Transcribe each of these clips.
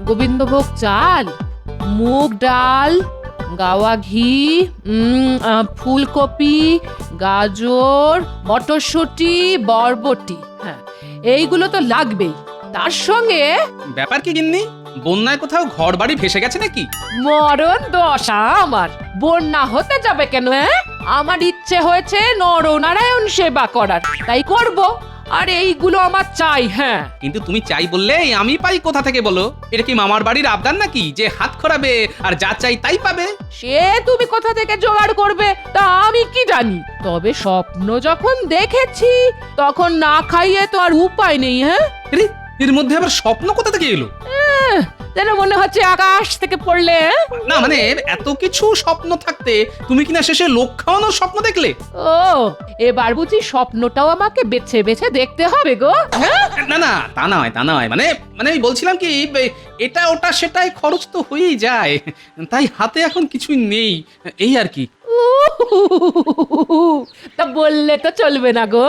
গোবিন্দভোগ চাল, মুগ ডাল, গাওয়া ঘি, ফুলকপি, গাজর, মটরশুঁটি, বরবটি, হ্যাঁ এইগুলো তো লাগবেই। তার সঙ্গে ব্যাপার কি গিন্নি, বন্যায় কোথাও ঘর বাড়ি ভেসে গেছে নাকি? মরণ দশা আমার, বন্যা হতে যাবে কেন? আমার ইচ্ছে হয়েছে নরনারায়ণ সেবা করার, তাই করব। আর এইগুলো আমার চাই। হ্যাঁ, কিন্তু তুমি চাই বললেই আমি পাই কোথা থেকে বলো? এটা কি মামার বাড়ির আবদার নাকি যে হাত খরাবে আর যা চাই তাই পাবে? সে তুমি কোথা থেকে জোগাড় করবে তা আমি কি জানি, তবে স্বপ্ন যখন দেখেছি তখন না খাইয়ে তো আর উপায় নেই। হ্যাঁ, আরে, এর মধ্যে আবার স্বপ্ন কোথা থেকে এলো? যেন মনে হচ্ছে আকাশ থেকে পড়লে। না মানে এত কিছু স্বপ্ন থাকতে তুমি কিনা শেষে লোক খাওয়ানোর স্বপ্ন দেখলে? ও, এবার বুঝি স্বপ্নটাও আমাকে বেছে বেছে দেখতে হবে গো? হ্যাঁ, না না, তা নয় তা নয়, মানে মানে আমি বলছিলাম কি, এটা ওটা সেটাই খরচ তো হয়েই যায়, তাই হাতে এখন কিছুই নেই, এই আর কি। তা বললে তো চলবে না গো,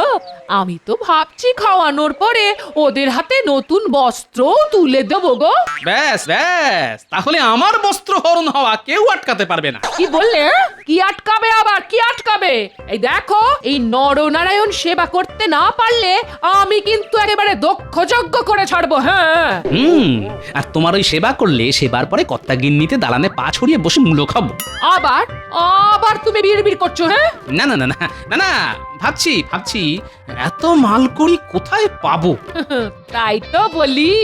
আমি তো ভাবছি খাওয়ানোর পরে ওদের হাতে নতুন বস্ত্র তুলে দেবো গো। ব্যাস ব্যাস, তাহলে আমার বস্ত্র হরণ হওয়া কেউ আটকাতে পারবে না। কি বললে? কি আটকাবে আবার? কি আটকাবে? এই দেখো, এই নরনারায়ণ সেবা করতে না পারলে আমি কিন্তু একেবারে দক্ষযজ্ঞ করে ছাড়বো। হ্যাঁ, আর তোমার ওই সেবা করলে সেবার পরে কর্তা গিন্নিতে দালানে পা ছড়িয়ে বসে মূল্য খাবো। আবার আবার তুমি বিড়বিড় করছো? হ্যাঁ, না না না না না না, ভাবছি ভাবছি এত মালকড়ি কোথায় পাবো? তাই তো বলি,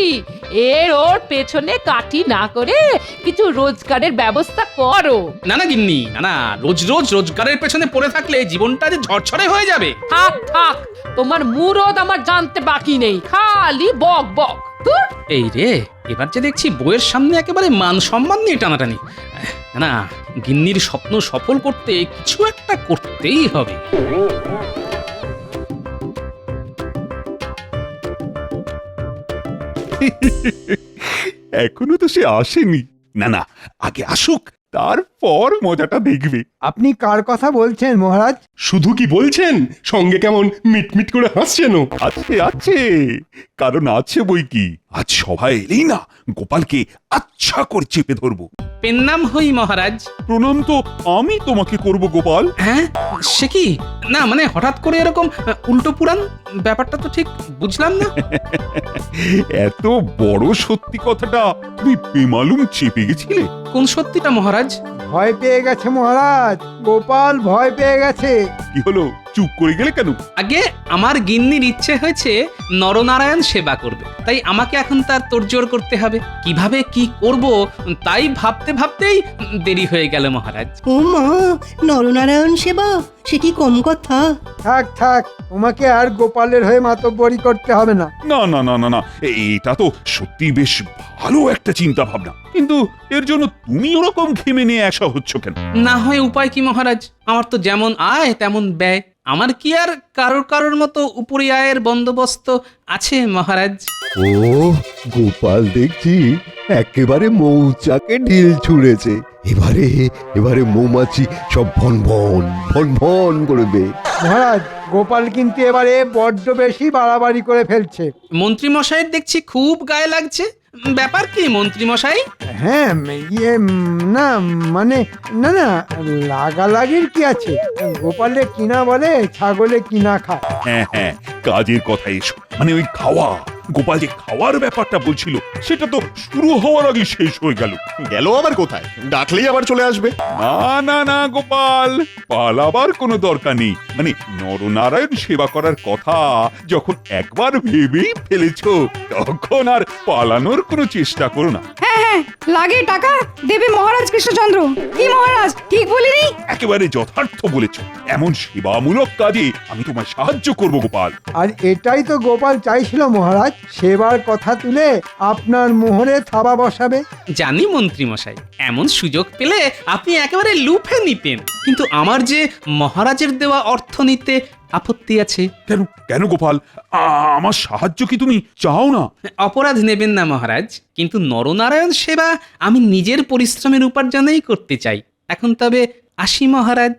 ওর পেছনে কাঠি না করে কিছু রোজগারের ব্যবস্থা করো। না না গিন্নি, না না, রোজ রোজ রোজগারের পেছনে পড়ে থাকলে জীবনটা যে ঝরঝরে হয়ে যাবে। থাক থাক, তোমার মুরদ আমার জানতে বাকি নেই, খালি বক বক। ধুর। এই রে, এবার যে দেখছি বইয়ের সামনে একেবারে মান সম্মান নিয়ে টানাটানি। না না, গিন্নির স্বপ্ন সফল করতে কিছু একটা করতেই হবে। এখনো তো সে আসেনি। না না, আগে আসুক, তারপর মজাটা দেখবে। আপনি কার কথা বলছেন মহারাজ? শুধু কি বলছেন, সঙ্গে কেমন মিটমিট করে হাসছেন? আছে আছে, কারণ আছে বই কি। আজ সবাই এলেই না গোপালকে আচ্ছা করে চেপে ধরবো। পেন নাম হই মহারাজ। প্রণাম তো আমি তোমাকে করব গোপাল। হ্যাঁ, সে কি? না মানে হঠাৎ করে এরকম উল্টো পুরাণ, ব্যাপারটা তো ঠিক বুঝলাম না। এত বড় সত্যি কথাটা তুমি বেমালুম চেপে গেছিলে। কোন সত্যিটা মহারাজ? ভয় পেয়ে গেছে মহারাজ, গোপাল ভয় পেয়ে গেছে। কি হলো, চুপ করে গেলে কেন? আগে আমার গিন্নির ইচ্ছে হয়েছে নরনারায়ণ সেবা করবে, তাই আমাকে এখন তার তোড়জোড় করতে হবে। কিভাবে কি করব তাই ভাবতে ভাবতেই দেরি হয়ে গেল মহারাজ। ও মা, নরনারায়ণ সেবা সে কি কম কথা? থাক থাক, তোমাকে আর গোপালের হয়ে মাতব্বরি করতে হবে না। না না না না না, এটা তো সত্যি বেশ ভালো একটা চিন্তা ভাবনা, কিন্তু এর জন্য তুমি ওরকম ঘেমে নিয়ে আসা হচ্ছ কেন? না হয় উপায় কি মহারাজ? আমার তো যেমন আয় তেমন ব্যয়, আমার কি আর কারোর মতো উপরি আয়ের বন্দোবস্ত আছে মহারাজ? ও, গোপাল দেখছি একেবারে মৌচাকে ঢিল ছুঁড়েছে। এবারে এবারে মৌমাছি সব ভন ভন ভন ভন করবে। মহারাজ, গোপাল কিন্তু এবারে বড্ড বেশি বাড়াবাড়ি করে ফেলছে। মন্ত্রী মশাইয়ের দেখছি খুব গায়ে লাগছে, ব্যাপার কি মন্ত্রী মশাই? হ্যাঁ, না মানে, না না, লাগালাগির কি আছে? গোপালে কিনা বলে, ছাগলে কিনা খায়। হ্যাঁ হ্যাঁ, কাজের কথা এসো, মানে ওই খাওয়া। গোপাল যে খাওয়ার ব্যাপারটা বলছিল সেটা তো শুরু হওয়ার আগে শেষ হয়ে গেল। গেল আবার কোথায়? ডাকলেই আবার চলে আসবে। না না না গোপাল, পালাবার কোনো দরকার নেই। মানে নরনারায়ণ সেবা করার কথা যখন একবার ভেবেই ফেলেছো, তখন আর পালানোর কোনো চেষ্টা করো না। হ্যাঁ হ্যাঁ, লাগে টাকা দেবে মহারাজ কৃষ্ণচন্দ্র। কি মহারাজ, ঠিক বলিনি? একেবারে যথার্থ বলেছ। এমন সেবামূলক কাজে আমি তোমায় সাহায্য করব গোপাল। আর এটাই তো গোপাল চাইছিল মহারাজ, সেবার কথা তুলে আপনার মোহরে থাবা বসাবে। জানি মন্ত্রী মশাই, এমন সুযোগ পেলে আপনি একেবারে লুফে নিতেন, কিন্তু আমার যে মহারাজের দেওয়া অর্থ নিতে আপত্তি আছে। কেন কেন গোপাল, আমার সাহায্য কি তুমি চাও না? অপরাধ নেবেন না মহারাজ, কিন্তু নরনারায়ণ সেবা আমি নিজের পরিশ্রমের উপার্জনেই করতে চাই। এখন তবে আসি মহারাজ।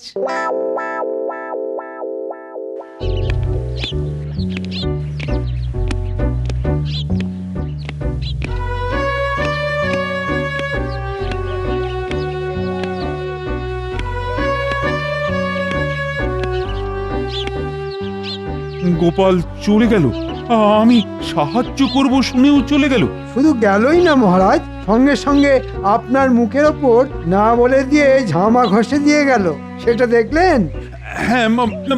গোপাল চলে গেল, আমি সাহায্য করব শুনেও চলে গেল। শুধু গেলই না মহারাজ, সঙ্গে সঙ্গে আপনার মুখের ওপর না বলে দিয়ে ঝামা ঘষে দিয়ে গেল, সেটা দেখলেন? হ্যাঁ, মানে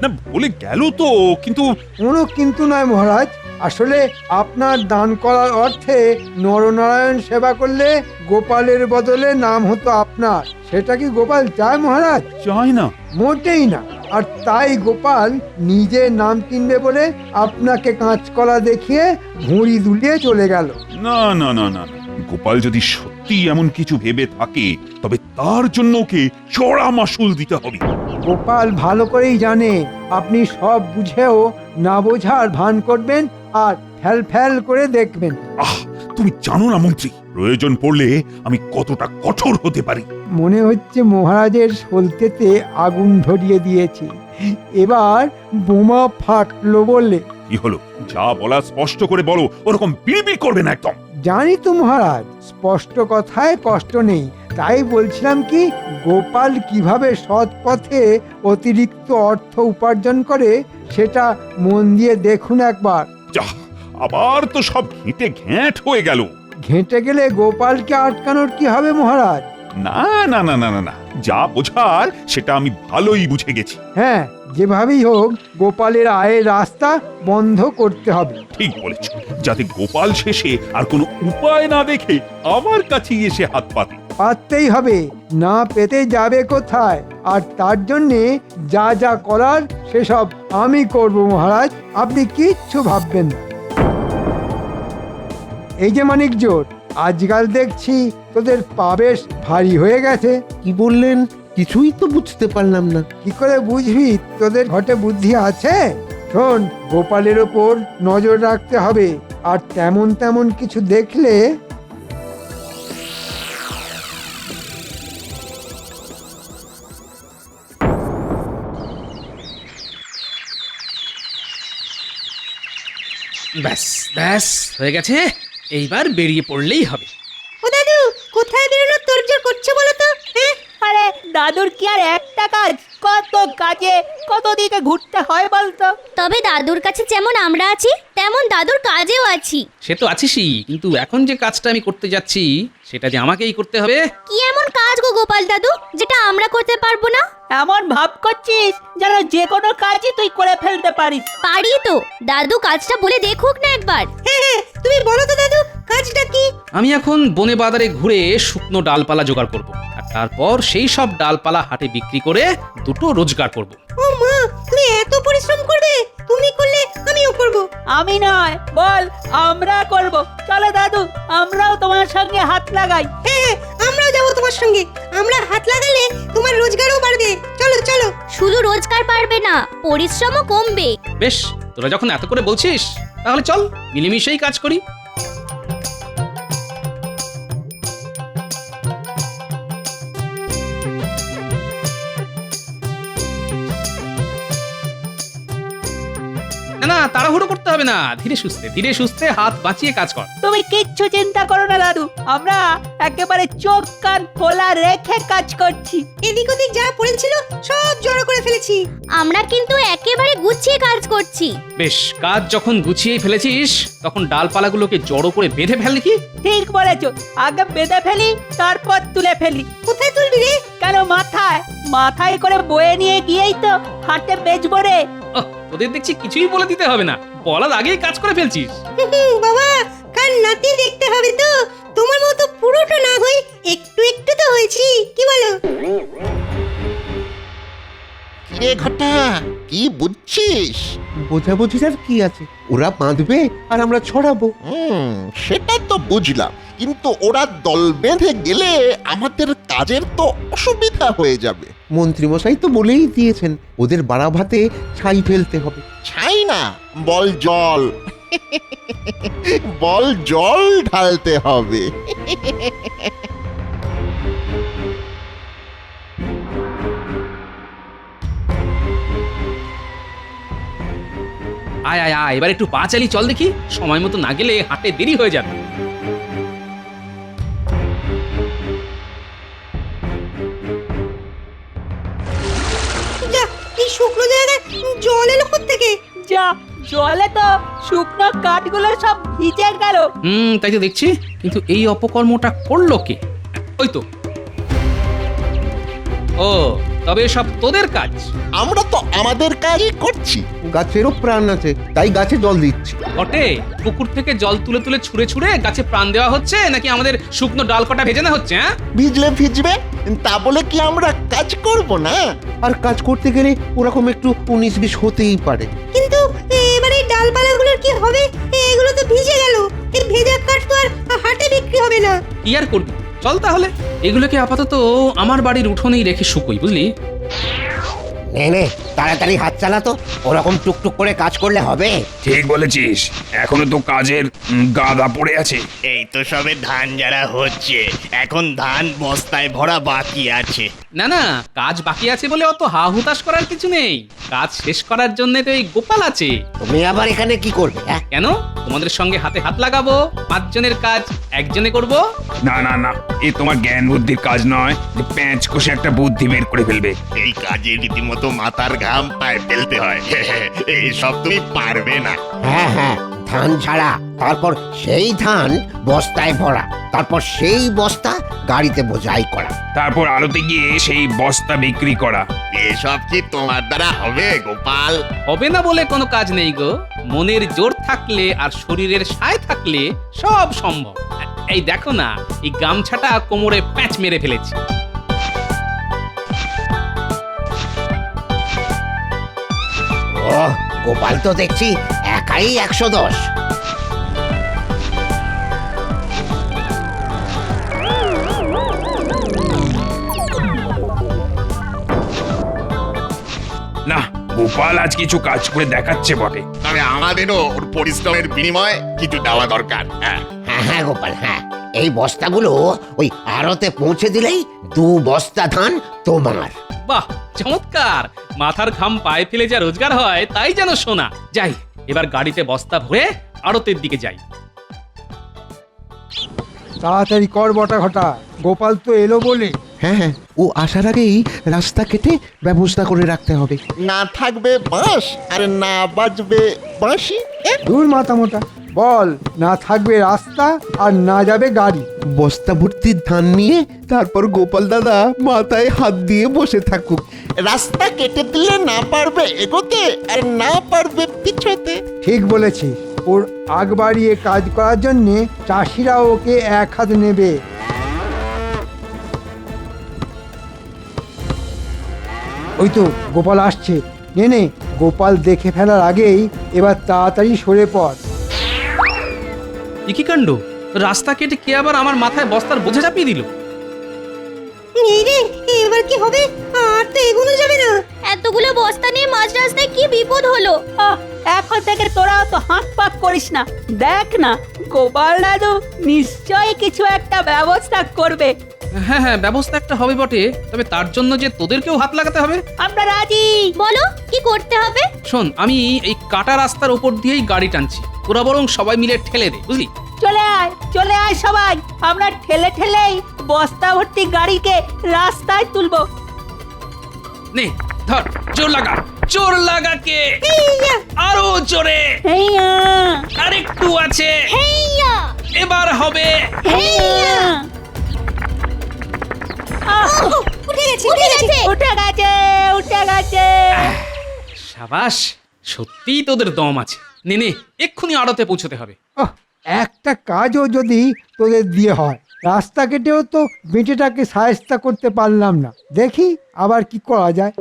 না বলে গেল তো, কিন্তু কোনো কিন্তু নয় মহারাজ, আসলে আপনার দান করার অর্থে নরনারায়ণ সেবা করলে গোপালের বদলে নাম হতো আপনার। সেটা কি গোপাল চায় মহারাজ? চাই না। মোটেই না। আর তাই গোপাল নিজে নাম কিনবে বলে আপনাকে কাঁচকলা দেখিয়ে ভুঁড়ি দুলিয়ে চলে গেল। না না না না না। গোপাল যদি সত্যি এমন কিছু ভেবে থাকে, তবে তার জন্য ওকে চড়া মাসুল দিতে হবে। গোপাল ভালো করেই জানে আপনি সব বুঝেও না বোঝার ভান করবেন আর ফ্যাল ফ্যাল করে দেখবেন। তুমি জানো না মন্ত্রী, প্রয়োজন পড়লে আমি কতটা কঠোর হতে পারি। মনে হচ্ছে মহারাজের সলতেতে আগুন ধরিয়ে দিয়েছি, এবার বোমা ফাটলো বললে। কি হলো? যা বলা স্পষ্ট করে বলো, ওরকম বিড়বিড় করবে না একদম। জানি তো মহারাজ, স্পষ্ট কথায় কষ্ট নেই, তাই বলছিলাম কি, গোপাল কিভাবে সৎ পথে অতিরিক্ত অর্থ উপার্জন করে সেটা মন দিয়ে দেখুন একবার। যাহ, আবার তো সব ঘেঁটে ঘ্যাঁট হয়ে গেল। ঘেঁটে গেলে গোপালকে আটকানোর কি হবে মহারাজ? না না না না না না, যা বোঝার সেটা আমি ভালোই বুঝে গেছি। হ্যাঁ, যেভাবেই হোক গোপালের আয়ের রাস্তা বন্ধ করতে হবে। ঠিক বলেছ, যাতে গোপাল শেষে আর কোনো উপায় না দেখে আমার কাছেই এসে হাত পাতে। পারতেই হবে, না পেতে যাবে কোথায়? আর তার জন্যে যা যা করার সেসব আমি করব মহারাজ, আপনি কিচ্ছু ভাববেন না। এই যে মানিক জোট, আজকাল দেখছি তোদের পা বেশ ভারী হয়ে গেছে। কি বললেন? কিছুই তো বুঝতে পারলাম না। কি করে বুঝবি? তোদের ঘটে বুদ্ধি আছে? শোন, গোপালের ওপর নজর রাখতে হবে, আর তেমন তেমন কিছু দেখলে ব্যাস ব্যাস হয়ে গেছে, এইবার বেরিয়ে পড়লেই হবে। ও দাদু, কোথায় বেরোনোর তোড়জোড় করছে বলো তো? হ্যাঁ, আরে দাদুর কি আর একটা কাজ? কত কাজে কত দিকে ঘুরতে হয় বলতো। তবে দাদুর কাছে যেমন আমরা আছি, তেমন দাদুর কাজেও আছি। সে তো আছিসই, কিন্তু এখন যে কাজটা আমি করতে যাচ্ছি সেটা যে আমাকেই করতে হবে। কি এমন কাজ গো গোপাল দাদু, যেটা আমরা করতে পারবো না? এমন ভাব করছিস যেন যে কোনো কাজই তুই করে ফেলতে পারিস। পারি তো, দাদু কাজটা বলে দেখুক না একবার। হ্যাঁ, তুমি বলো তো দাদু, কাজটা কি? আমি এখন বনে বাজারে ঘুরে শুকনো ডালপালা জোগাড় করব, আর তারপর সেই সব ডালপালা হাটে বিক্রি করে দুটো রোজগার করব। ও মা, তুমি এত পরিশ্রম করবে? তুমি করলে আমিও করব। আমি নয়, বল আমরা করব। চলো দাদু, আমরাও তোমার সঙ্গে হাত লাগাই। হ্যাঁ, আমরাও যাবো তোমার সঙ্গে। আমরা হাত লাগালে তোমার রোজগারও বাড়বে। চলো চলো। শুধু রোজগার পারবে না, পরিশ্রমও কমবে। বেশ, তোরা যখন এত করে বলছিস তাহলে চল মিলেমিশেই কাজ করি। না না, তাড়াহুড়ো করতে হবে না, ধীরে সুস্থে হাত বাঁচিয়ে কাজ কর। তুমি কিচ্ছু চিন্তা করো না দাদু, আমরা একেবারে চোখ কান খোলা রেখে কাজ করছি। এদিক ওদিক যা পড়েছিল সব জড়ো করে ফেলেছি। আমরা কিন্তু একেবারে গুছিয়ে কাজ করছি। বেশ, কাজ যখন গুছিয়ে ফেলেছিস তখন ডালপালাগুলোকে জড়ো করে বেঁধে ফেল দেখি। ঠিক বলেছ, আগে বেঁধে ফেলি, তারপর তুলে ফেলি। কোথায় তুলবি রে? কেন, মাথায় মাথায় করে বয়ে নিয়ে গিয়েই তো হাটে বেচবো রে। ওহ, তোদের দেখছি কিছুই বলে দিতে হবে না, বলার আগেই কাজ করে ফেলছিস। বাবা, কাল নাতি দেখতে হবে তো, তোমার মতো পুরোটা না হই একটু একটু তো হয়েছি, কি বলো? রে ঘটা, কি বুঝছিস? বোঝাবুঝির আর কি আছে? ওরা বাঁধবে আর আমরা ছড়াবো। সেটা তো বুঝলাম, কিন্তু ওরা দল বেঁধে গেলে আমাদের কাজের তো অসুবিধা হয়ে যাবে। মন্ত্রীমশাই তো বলেই দিয়েছেন, ওদের বাড়া ভাতে ছাই ফেলতে হবে। ছাই না, বল জল বল জল ঢালতে হবে। আয় আয় আয়, এবার একটু পা চালিয়ে চল দেখি, সময় মতো না গেলে হাটে দেরি হয়ে যাবে। যা, এই শুকনো জায়গায় জল এলো থেকে? যা, জলে তো শুকনো কাঠগুলো সব ভিজে গেল। তাই তো দেখছি, কিন্তু এই অপকর্মটা করলো কে? ওই তো। ও, তবে সব তোদের কাজ? আমরা তো আমাদের কাজই করছি। গাছেরও প্রাণ আছে, তাই গাছে জল দিচ্ছি। বটে, পুকুর থেকে জল তুলে তুলে ছুঁড়ে ছুঁড়ে গাছে প্রাণ দেওয়া হচ্ছে নাকি আমাদের শুকনো ডাল কটা ভেজে না হচ্ছে? হ্যাঁ, ভিজলে ভিজবে, তা বলে কি আমরা কাজ করব না? আর কাজ করতে গেলে ওরকম একটু 19-20 হতেই পারে। কিন্তু এবারে ডালপালাগুলোর কি হবে? এগুলো তো ভিজে গেল। এই ভেজা কাঠ তো আর হাটে বিক্রি হবে না। কি আর করবি, চল তাহলে এগুলোকে আপাতত আমার বাড়ির উঠোনেই রেখে শুকোই, বুঝলি? নে তাড়াতাড়ি হাত চালাতো, ওরকম টুকটুক করে কাজ করলে হবে? ঠিক বলেছিস, এখনো তো কাজের গাদা পড়ে আছে। এই তো সবে ধান যারা হচ্ছে, এখন ধান বস্তায় ভরা বাকি আছে। না না, কাজ বাকি আছে বলে অত হা হুতাশ করার কিছু নেই। কাজ শেষ করার জন্য তো এই গোপাল আছে। তুমি আবার এখানে কি করবে? কেন, তোমাদের সঙ্গে হাতে হাত লাগাবো, 5 জনের কাজ একজনে করব। না না না, এ তোমার জ্ঞান বুদ্ধির কাজ নয় যে প্যাঁচ কষে একটা বুদ্ধি বের করে ফেলবে। এই কাজে রীতিমতো মাথার ঘাম পায়ে ফেলতে হয়। এই সব তুমি পারবে না। হ্যাঁ, ধান ছাড়া, তারপর সেই ধান বস্তায় ভরা, তারপর সেই বস্তা গাড়িতে বোঝাই করা, তারপর আলোতে গিয়ে সেই বস্তা বিক্রি করা। এসব কি তোমার দ্বারা হবে গোপাল? হবে না বলে কোনো কাজ নেই গো। মনের জোর থাকলে আর শরীরের সায় থাকলে সব সম্ভব। এই দেখো না, এই গামছাটা কোমরে প্যাঁচ মেরে ফেলেছি। ও গোপাল তো দেখছি একাই 110। না, গোপাল আজ কিছু কাজ করে দেখাচ্ছে বটে। তবে আমাদেরও ওর পরিশ্রমের বিনিময়ে কিছু দেওয়া দরকার। হ্যাঁ গোপাল, হ্যাঁ, এই বস্তাগুলো ওই আড়তে পৌঁছে দিলেই 2 বস্তা ধান তোমার। বাহ, চমৎকার! মাথার ঘাম পায়ে ফেলে যা রোজগার হয় তাই যেন সোনা। যাই, এবার গাড়িতে বস্তা ভরে আড়তের দিকে যাই। তাড়াতাড়ি কর বটা ঘটা, গোপাল তো এলো বলে। হ্যাঁ, ও আসার আগেই রাস্তা কেটে ব্যবস্থা করে রাখতে হবে। না থাকবে বাঁশ আর না বাজবে বাঁশি। দূর মাথা মোটা, বল না থাকবে রাস্তা আর না যাবে গাড়ি। বস্তা ভর্তি ধান নিয়ে তারপর গোপাল দাদা মাথায় হাত দিয়ে বসে থাকুক। রাস্তা কেটে দিলে না পারবে এগোতে আর না পারবে পিছোতে। ঠিক বলেছিস, ওর আগ বাড়িয়ে কাজ করার জন্যে চাষিরা ওকে 1 হাত নেবে। ওই তো গোপাল আসছে। নে গোপাল দেখে ফেলার আগেই এবার তাড়াতাড়ি সরে পড়। কি কাণ্ড, রাস্তা কেটে কে আবার আমার মাথায় বস্তার বোঝা চাপিয়ে দিল? এই রে, এবার কি হবে? আর তো এগোনো যাবে না। এতগুলো বস্তা নিয়ে মাঝ রাস্তায় কি বিপদ হলো? এখন থেকে তোরাও তো হাত পাক করিস না। দেখ না, গোপাল দাদু নিশ্চয়ই কিছু একটা ব্যবস্থা করবে। হ্যাঁ, ব্যবস্থা একটা হবে বটে, তবে তার জন্য যে তোদেরকেও হাত লাগাতে হবে। আমরা রাজি। বলো কি করতে হবে? শোন, আমি এই কাটা রাস্তার উপর দিয়েই গাড়ি টানছি, তোরা বরং সবাই মিলে ঠেলে দে, বুঝলি? চলে আয় সবাই, আমরা ঠেলে ঠেলেই বস্তা ভর্তি গাড়িকে রাস্তায় তুলবো। নে ধর, জোর লাগা কে, আরো জোরে, আরেকটু আছে, এবার হবে। উঠে গেছে। সাবাস, সত্যিই তোদের দম আছে। নে এক্ষুনি আড়তে পৌঁছতে হবে। একটা কাজও যদি তোদের দিয়ে হয়, রাস্তা কেটেও তো বেটেটাকে সায়স্তা করতে পারলাম না। দেখি আবার কি করা যায়।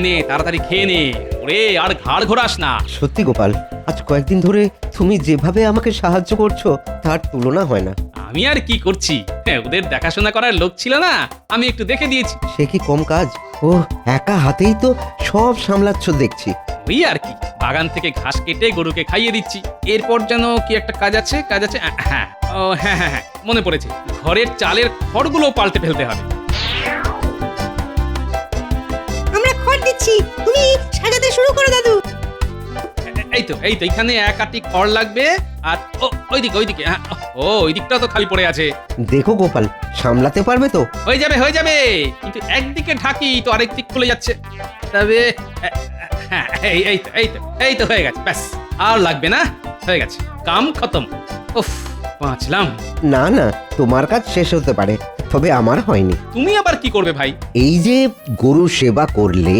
নে তাড়াতাড়ি খেয়ে নে, ওরে আর ঘাড় ঘোরাস না। সত্যি গোপাল, আজ কয়েকদিন ধরে তুমি যেভাবে আমাকে সাহায্য করছো তার তুলনা হয় না। আমি আর কি করছি, ওদের দেখাশোনা করার লোক ছিল না, আমি একটু দেখে দিয়েছি। সে কি কম কাজ? ও একা হাতেই তো সব সামলাচ্ছ দেখছি। ওই আর কি, বাগান থেকে ঘাস কেটে গরুকে খাইয়ে দিচ্ছি। এরপর যেন কি একটা কাজ আছে। হ্যাঁ, মনে পড়েছে, ঘরের চালের খড়গুলো পাল্টে ফেলতে হবে। আমরা খড় দিচ্ছি, তুমি সাজাতে শুরু করো দাদু। এই তো এখানে এক আটি খড় লাগবে। আর ওইদিকে হ্যাঁ, ও ওই দিকটা তো খালি পড়ে আছে। দেখো গোপাল, সামলাতে পারবে তো? হয়ে যাবে, কিন্তু একদিকে ঢাকি তো আরেক দিক খুলে যাচ্ছে। তবে হ্যাঁ, এই তো হয়ে গেছে, ব্যাস আর লাগবে না, হয়ে গেছে, কাম খতম। উফ, বাঁচলাম। না না, তোমার কাজ শেষ হতে পারে, তবে আমার হয়নি। তুমি আবার কি করবে ভাই? এই যে গরু সেবা করলে,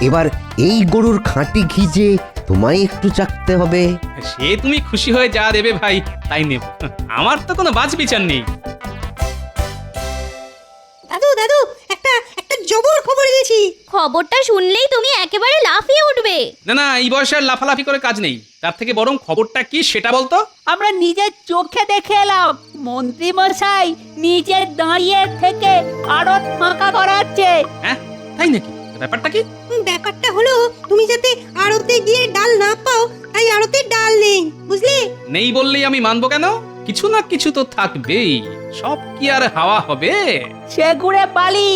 এবার এই গরুর খাঁটি ঘি যে তোমায় একটু চাকতে হবে। সে তুমি খুশি হয়ে যা দেবে ভাই তাই নেব, আমার তো কোনো বাজ বিচার নেই। দাদু দাদু একটা জবর খবর দিয়েছি। খবরটা শুনলেই তুমি একেবারে লাফিয়ে উঠবে। না এই বয়সে আর লাফালাফি করে কাজ নেই, তার থেকে বরং খবরটা কি সেটা বলতো। আমরা নিজের চোখে দেখে এলাম মন্ত্রী মশাই নিজের দাঁড়িয়ে থেকে আড়ত ফাঁকা করাচ্ছে। হ্যাঁ তাই নাকি? ব্যাপারটা কি? ব্যাপারটা হলো তুমি যাতে আড়তে গিয়ে ডাল না পাও, তাই আড়তে ডাল নেই, বুঝলে? নেই বললেই আমি মানবো কেন? কিছু না কিছু তো থাকবেই, সব কি আর হাওয়া হবে? সে ঘুরে বালি,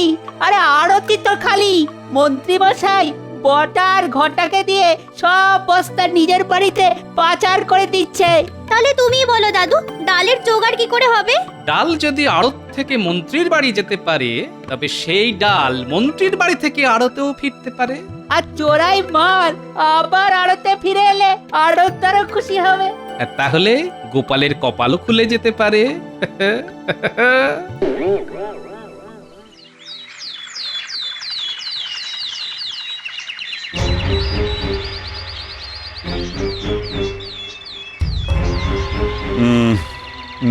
আরে আড়তি তো খালি। মন্ত্রী মশাই বটার ঘটাকে দিয়ে সব বস্তা নিজের বাড়িতে পাচার করে দিচ্ছে। তাহলে তুমি বলো দাদু, ডালের জোগাড় কি করে হবে? ডাল যদি আড়ত থেকে মন্ত্রীর বাড়ি যেতে পারে, তবে সেই ডাল মন্ত্রীর বাড়ি থেকে আড়তেও ফিরতে পারে। আর চোরাই মাল আবার আড়তে ফিরে এলে আড়তদারও খুশি হবে। আর তাহলে গোপালের কপালও খুলে যেতে পারে।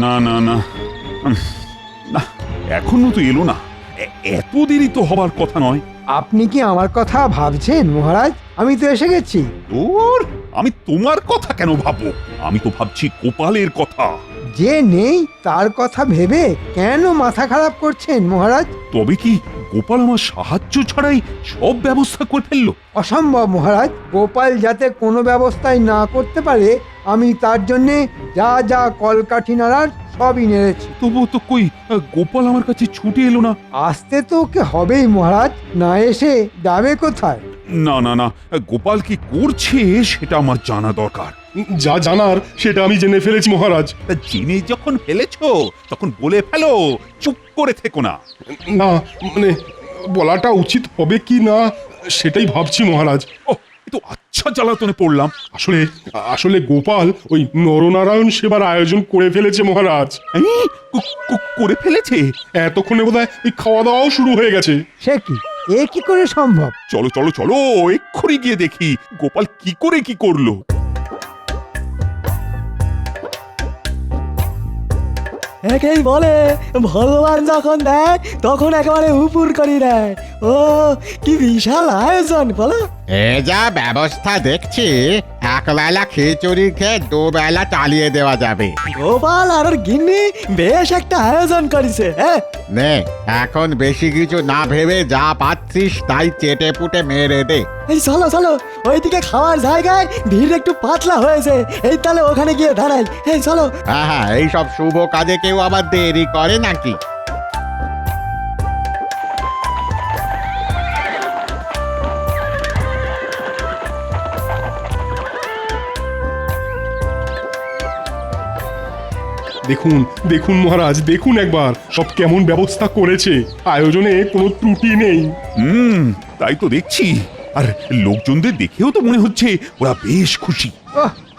না না না না, এখনো তো এলো না। এত দেরি তো হবার কথা নয়। আপনি কি আমার কথা ভাবছেন মহারাজ? আমি তো এসে গেছি। তোর আমি তোমার কথা কেন ভাববো? আমি তো ভাবছি গোপালের কথা। যে নেই তার কথা ভেবে কেন মাথা খারাপ করছেন মহারাজ? তবে কি গোপাল আমার সাহায্য ছাড়াই সব ব্যবস্থা করে ফেললো? অসম্ভব মহারাজ, গোপাল যাতে কোনো ব্যবস্থাই না করতে পারে আমি তার জন্যে যা যা কলকাঠি নাড়ার সবই নেড়েছি। তবুও তো কই গোপাল আমার কাছে ছুটে এলো না। আসতে তো ওকে হবেই মহারাজ, না এসে যাবে কোথায়? না না না, গোপাল কি করছে সেটা আমার জানা দরকার। যা জানার সেটা আমি জেনে ফেলেছি মহারাজ। তা জেনে যখন ফেলেছো তখন বলে ফেলো, চুপ করে থেকো না। না মানে বলাটা উচিত হবে কি না সেটাই ভাবছি মহারাজ। ও, তো আচ্ছা জ্বালাতনে পড়লাম। আসলে আসলে গোপাল ওই নরনারায়ণ সেবার আয়োজন করে ফেলেছে মহারাজ। করে ফেলেছে? এতক্ষণে বোধহয় ওই খাওয়া দাওয়াও শুরু হয়ে গেছে। সে কি, এ কি করে সম্ভব? চলো চলো চলো, এক্ষুনি গিয়ে দেখি গোপাল কি করে কি করলো। একেই বলে ভগবান যখন দেয় তখন একেবারে উপর করে দেয়। ও কি বিশাল আয়োজন বলো। এ যা ব্যবস্থা দেখছি, একবেলা খিচুড়ি খেয়ে দুবেলা চালিয়ে দেওয়া যাবে। গোপাল আর ওর গিন্নি বেশ একটা আয়োজন করেছে। হ্যাঁ নে, এখন বেশি কিছু না ভেবে যা পাচ্ছিস তাই চেটে পুটে মেরে দে। এই চলো চলো, ওইদিকে খাওয়ার জায়গায় ভিড় একটু পাতলা হয়েছে, এই তাহলে ওখানে গিয়ে দাঁড়াই। এই চলো। হ্যাঁ, এইসব শুভ কাজে কেউ আবার দেরি করে নাকি? দেখুন দেখুন মহারাজ, দেখুন একবার সব কেমন ব্যবস্থা করেছে। আয়োজনে কোনো ত্রুটি নেই। তাই তো দেখছি। আর লোকজনদের দেখেও তো মনে হচ্ছে ওরা বেশ খুশি।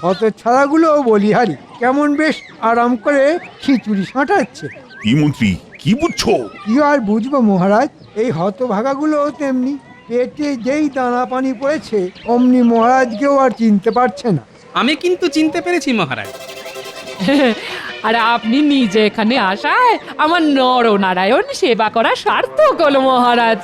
অত ছাড়াগুলো বলিহারি কেমন বেশ আরাম করে খিচুড়ি সাঁটাচ্ছে। কি মন্ত্রী, কি বুঝছো? কি আর বুঝবো মহারাজ, এই হতভাগাগুলো তেমনি। পেটে যেই দানা পানি পড়েছে অমনি মহারাজকেও আর চিনতে পারছে না। আমি কিন্তু চিনতে পেরেছি মহারাজ। আর আপনি নিজে এখানে আসায় আমার নরনারায়ণ সেবা করা সার্থক হলো মহারাজ।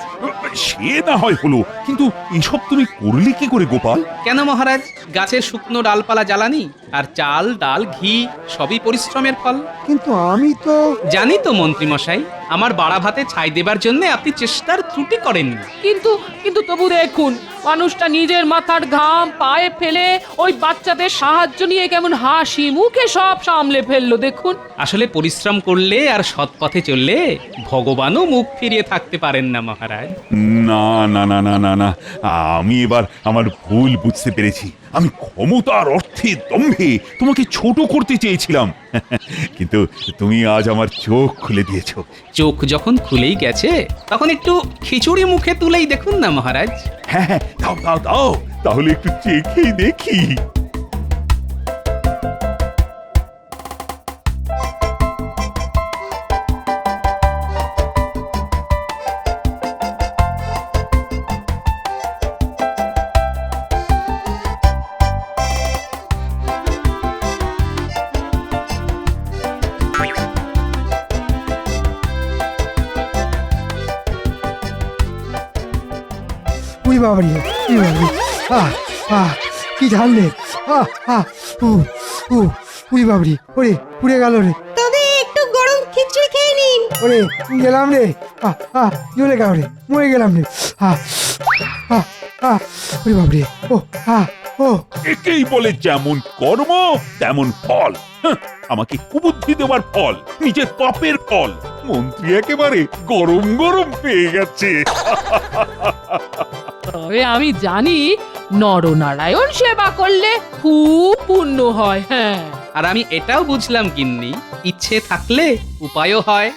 সে না হয় হলো, কিন্তু এসব তুমি করলে কি করে গোপাল? কেন মহারাজ, গাছের শুকনো ডালপালা জ্বালানি আর চাল ডাল ঘি সবই পরিশ্রমের ফল। কিন্তু আমি তো জানি তো মন্ত্রী মশাই, আমার বাড়া ভাতে ছাই দেবার জন্য আপনি চেষ্টার ত্রুটি করেননি। কিন্তু তবু দেখুন, মানুষটা নিজের মাথার ঘাম পায়ে ফেলে ওই বাচ্চাদের সাহায্য নিয়ে কেমন হাসি মুখে সব সামলে ফেললো দেখুন। আসলে পরিশ্রম করলে আর সৎ পথে চললে ভগবানও মুখ ফিরিয়ে থাকতে পারেন না মহারাজ। না না না না না না, আমি এবার আমার ভুল বুঝতে পেরেছি। আমি ক্ষমতার অর্থে দম্ভে তোমাকে ছোট করতে চেয়েছিলাম কিন্তু তুমি আজ আমার চোখ খুলে দিয়েছো। চোখ যখন খুলেই গেছে তখন একটু খিচুড়ি মুখে তুলেই দেখুন না মহারাজ। হ্যাঁ হ্যাঁ, দাও দাও দাও, তাহলে একটু চেখেই দেখি। উই বাবারি, উই বাবারি, আহ আহ কি ঝাললে, আহ আহ উ উ উই বাবারি, ওরে পুড়ে গেল রে, তবে একটু গরম খিচুড়ি খেয়ে নিন। ওরে গেলাম রে, আহ আহ জ্বলে গেল রে, মরে গেলাম রে, আহ আহ আহ উই বাবারি, ও আহ ও একেই বলে যেমন কর্ম তেমন ফল। হাহ, আমাকে কুবুদ্ধি দেওয়ার ফল, নিজের পাপের ফল। মন্ত্রী একেবারে গরম গরম পেয়ে গেছে। তবে আমি জানি নরনারায়ণ সেবা করলে খুব পুণ্য হয়। হ্যাঁ, আর আমি এটাও বুঝলাম গিন্নি, ইচ্ছে থাকলে উপায়ও হয়।